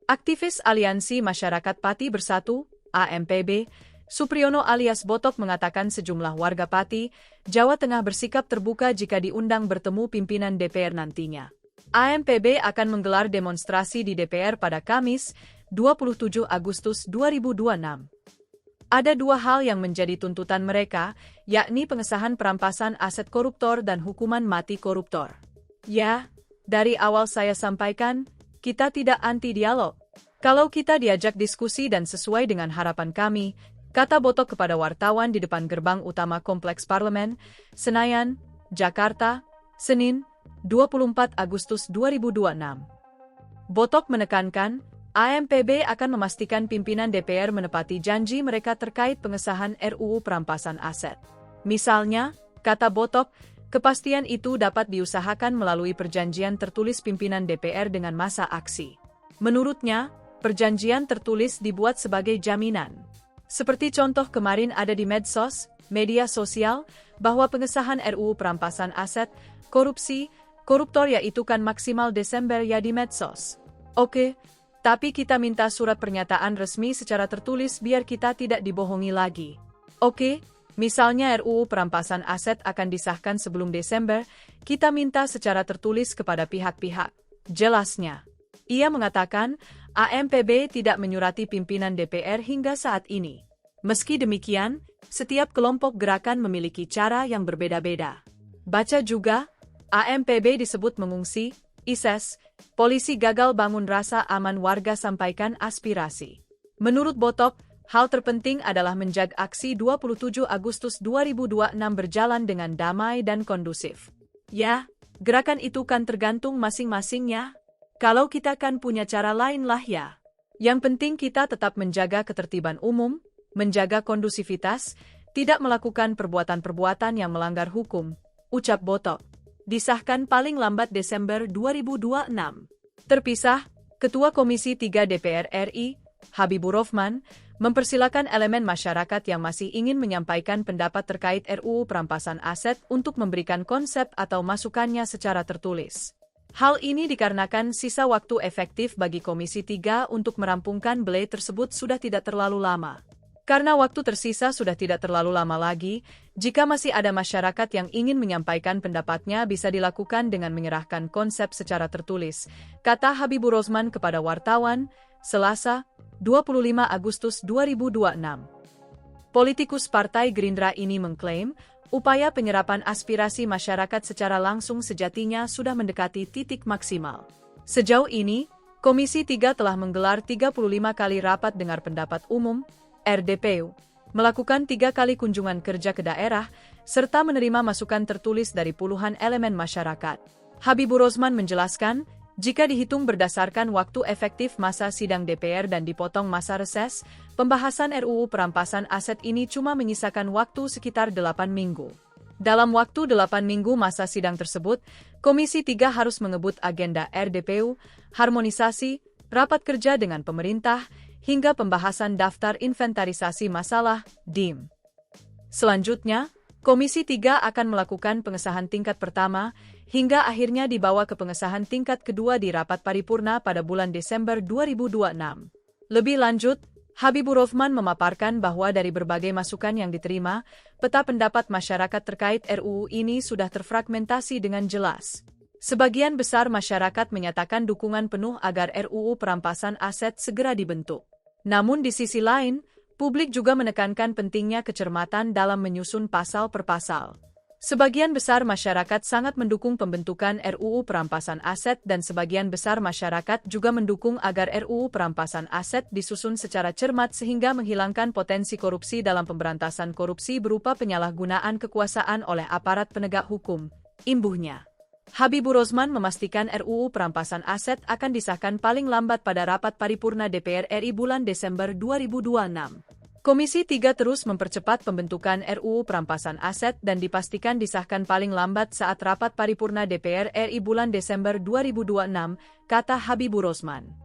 Aktivis Aliansi Masyarakat Pati Bersatu, AMPB, Supriyono alias Botok mengatakan sejumlah warga Pati, Jawa Tengah bersikap terbuka jika diundang bertemu pimpinan DPR nantinya. AMPB akan menggelar demonstrasi di DPR pada Kamis, 27 Agustus 2026. Ada dua hal yang menjadi tuntutan mereka, yakni pengesahan perampasan aset koruptor dan hukuman mati koruptor. Ya, dari awal saya sampaikan, kita tidak anti-dialog. Kalau kita diajak diskusi dan sesuai dengan harapan kami, kata Botok kepada wartawan di depan gerbang utama Kompleks Parlemen, Senayan, Jakarta, Senin, 24 Agustus 2026. Botok menekankan, AMPB akan memastikan pimpinan DPR menepati janji mereka terkait pengesahan RUU perampasan aset. Misalnya, kata Botok, kepastian itu dapat diusahakan melalui perjanjian tertulis pimpinan DPR dengan masa aksi. Menurutnya, perjanjian tertulis dibuat sebagai jaminan. Seperti contoh kemarin ada di medsos, media sosial, bahwa pengesahan RUU perampasan aset, koruptor yaitu kan maksimal Desember ya di medsos. Oke, tapi kita minta surat pernyataan resmi secara tertulis biar kita tidak dibohongi lagi. Oke, misalnya RUU perampasan aset akan disahkan sebelum Desember, kita minta secara tertulis kepada pihak-pihak. Jelasnya. Ia mengatakan, AMPB tidak menyurati pimpinan DPR hingga saat ini. Meski demikian, setiap kelompok gerakan memiliki cara yang berbeda-beda. Baca juga, AMPB disebut mengungsi, ISES, polisi gagal bangun rasa aman warga sampaikan aspirasi. Menurut Botok, hal terpenting adalah menjaga aksi 27 Agustus 2026 berjalan dengan damai dan kondusif. Ya, gerakan itu kan tergantung masing-masingnya. Kalau kita kan punya cara lain lah ya. Yang penting kita tetap menjaga ketertiban umum, menjaga kondusivitas, tidak melakukan perbuatan-perbuatan yang melanggar hukum, ucap Botok. Disahkan paling lambat Desember 2026. Terpisah, Ketua Komisi 3 DPR RI, Habibur Rahman, mempersilakan elemen masyarakat yang masih ingin menyampaikan pendapat terkait RUU perampasan aset untuk memberikan konsep atau masukannya secara tertulis. Hal ini dikarenakan sisa waktu efektif bagi Komisi 3 untuk merampungkan belai tersebut sudah tidak terlalu lama. Karena waktu tersisa sudah tidak terlalu lama lagi, jika masih ada masyarakat yang ingin menyampaikan pendapatnya bisa dilakukan dengan menyerahkan konsep secara tertulis, kata Habibur Rahman kepada wartawan, Selasa, 25 Agustus 2026. Politikus Partai Gerindra ini mengklaim, upaya penyerapan aspirasi masyarakat secara langsung sejatinya sudah mendekati titik maksimal. Sejauh ini, Komisi 3 telah menggelar 35 kali rapat dengar pendapat umum, RDPU, melakukan 3 kali kunjungan kerja ke daerah, serta menerima masukan tertulis dari puluhan elemen masyarakat. Habibur Rahman menjelaskan, jika dihitung berdasarkan waktu efektif masa sidang DPR dan dipotong masa reses, pembahasan RUU perampasan aset ini cuma menyisakan waktu sekitar 8 minggu. Dalam waktu 8 minggu masa sidang tersebut, Komisi 3 harus mengebut agenda RDPU, harmonisasi, rapat kerja dengan pemerintah, hingga pembahasan daftar inventarisasi masalah, DIM. Selanjutnya, Komisi 3 akan melakukan pengesahan tingkat pertama, hingga akhirnya dibawa ke pengesahan tingkat kedua di rapat paripurna pada bulan Desember 2026. Lebih lanjut, Habibur Rahman memaparkan bahwa dari berbagai masukan yang diterima, peta pendapat masyarakat terkait RUU ini sudah terfragmentasi dengan jelas. Sebagian besar masyarakat menyatakan dukungan penuh agar RUU perampasan aset segera dibentuk. Namun di sisi lain, publik juga menekankan pentingnya kecermatan dalam menyusun pasal per pasal. Sebagian besar masyarakat sangat mendukung pembentukan RUU perampasan aset dan sebagian besar masyarakat juga mendukung agar RUU perampasan aset disusun secara cermat sehingga menghilangkan potensi korupsi dalam pemberantasan korupsi berupa penyalahgunaan kekuasaan oleh aparat penegak hukum, imbuhnya. Habibur Rahman memastikan RUU perampasan aset akan disahkan paling lambat pada rapat paripurna DPR RI bulan Desember 2026. Komisi 3 terus mempercepat pembentukan RUU perampasan aset dan dipastikan disahkan paling lambat saat rapat paripurna DPR RI bulan Desember 2026, kata Habibur Rahman.